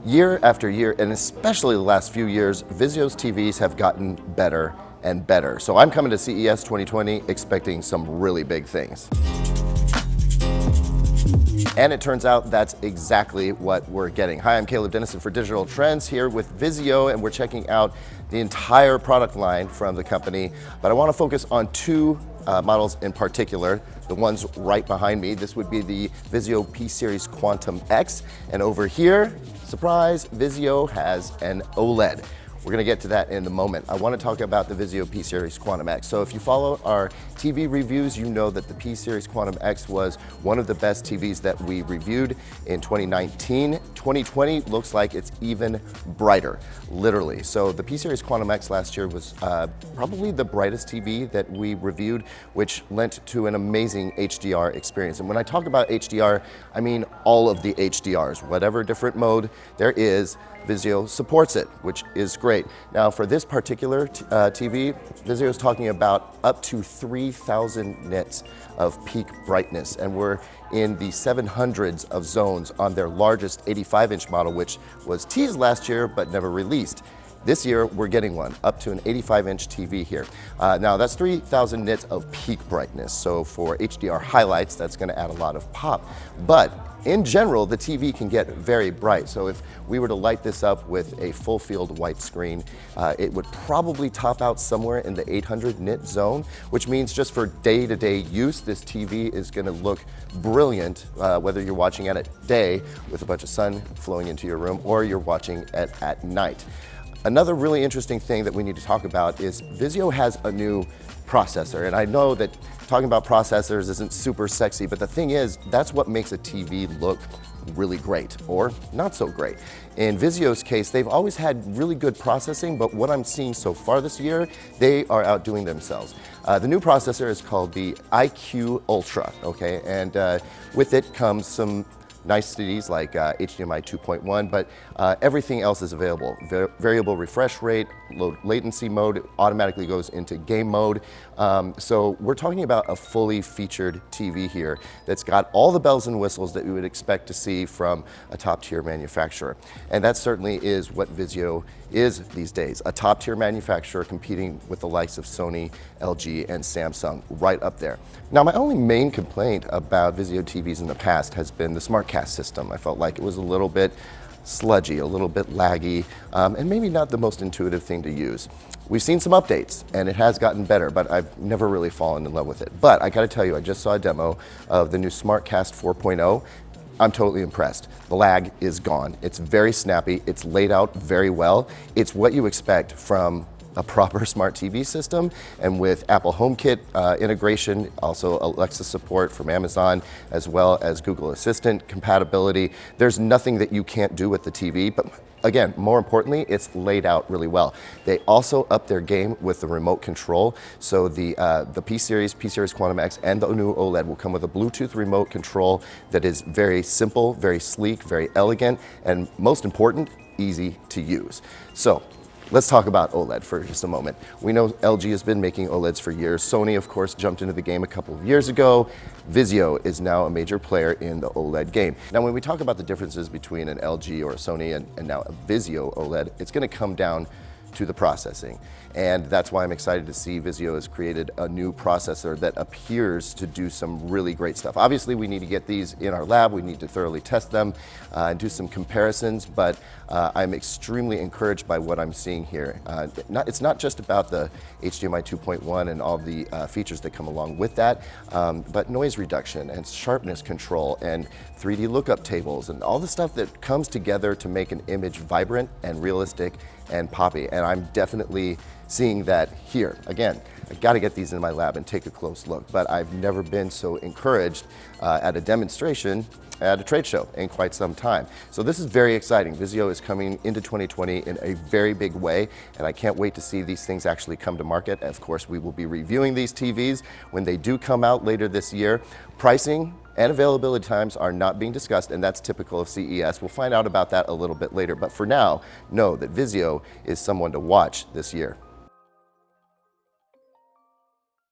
Year after year, and especially the last few years, Vizio's TVs have gotten better and better. So I'm coming to CES 2020 expecting some really big things. And it turns out that's exactly what we're getting. Hi, I'm Caleb Dennison for Digital Trends here with Vizio, and we're checking out the entire product line from the company. But I want to focus on two models in particular, the ones right behind me. This would be the Vizio P-Series Quantum X, and over here, surprise, Vizio has an OLED. We're going to get to that in a moment. I want to talk about the Vizio P-Series Quantum X. So if you follow our TV reviews, you know that the P-Series Quantum X was one of the best TVs that we reviewed in 2019. 2020 looks like it's even brighter, literally. So the P-Series Quantum X last year was probably the brightest TV that we reviewed, which lent to an amazing HDR experience. And when I talk about HDR, I mean all of the HDRs. Whatever different mode there is, Vizio supports it, which is great. Now for this particular TV, Vizio is talking about up to 3,000 nits of peak brightness, and we're in the 700s of zones on their largest 85-inch model, which was teased last year but never released. This year, we're getting one, up to an 85-inch TV here. Now, that's 3,000 nits of peak brightness, so for HDR highlights, that's gonna add a lot of pop. But in general, the TV can get very bright, so if we were to light this up with a full field white screen, it would probably top out somewhere in the 800 nit zone, which means just for day-to-day use, this TV is gonna look brilliant, whether you're watching it at day with a bunch of sun flowing into your room, or you're watching it at night. Another really interesting thing that we need to talk about is Vizio has a new processor, and I know that talking about processors isn't super sexy, but the thing is, that's what makes a TV look really great, or not so great. In Vizio's case, they've always had really good processing, but what I'm seeing so far this year, they are outdoing themselves. The new processor is called the iQ Ultra, okay, and with it comes some niceties like HDMI 2.1, but everything else is available. Variable refresh rate, low latency mode, automatically goes into game mode. So we're talking about a fully featured TV here that's got all the bells and whistles that you would expect to see from a top-tier manufacturer. And that certainly is what Vizio is these days, a top-tier manufacturer competing with the likes of Sony, LG, and Samsung, right up there. Now, my only main complaint about Vizio TVs in the past has been the SmartCast system. I felt like it was a little bit sludgy, a little bit laggy, and maybe not the most intuitive thing to use. We've seen some updates, and it has gotten better, but I've never really fallen in love with it. But I gotta tell you, I just saw a demo of the new SmartCast 4.0. I'm totally impressed. The lag is gone. It's very snappy. It's laid out very well. It's what you expect from a proper smart TV system, and with Apple HomeKit integration, also Alexa support from Amazon, as well as Google Assistant compatibility. There's nothing that you can't do with the TV, but again, more importantly, it's laid out really well. They also upped their game with the remote control. So the P-Series Quantum X, and the new OLED will come with a Bluetooth remote control that is very simple, very sleek, very elegant, and most important, easy to use. So let's talk about OLED for just a moment. We know LG has been making OLEDs for years. Sony, of course, jumped into the game a couple of years ago. Vizio is now a major player in the OLED game. Now, when we talk about the differences between an LG or a Sony and now a Vizio OLED, it's going to come down to the processing. And that's why I'm excited to see Vizio has created a new processor that appears to do some really great stuff. Obviously, we need to get these in our lab. We need to thoroughly test them and do some comparisons, but I'm extremely encouraged by what I'm seeing here. It's not just about the HDMI 2.1 and all the features that come along with that, but noise reduction and sharpness control and 3D lookup tables and all the stuff that comes together to make an image vibrant and realistic and poppy. And I'm definitely seeing that here. Again, I got to get these in my lab and take a close look, but I've never been so encouraged at a demonstration at a trade show in quite some time. So this is very exciting. Vizio is coming into 2020 in a very big way, and I can't wait to see these things actually come to market. Of course, we will be reviewing these TVs when they do come out later this year. Pricing and availability times are not being discussed, and that's typical of CES. We'll find out about that a little bit later, but for now, know that Vizio is someone to watch this year.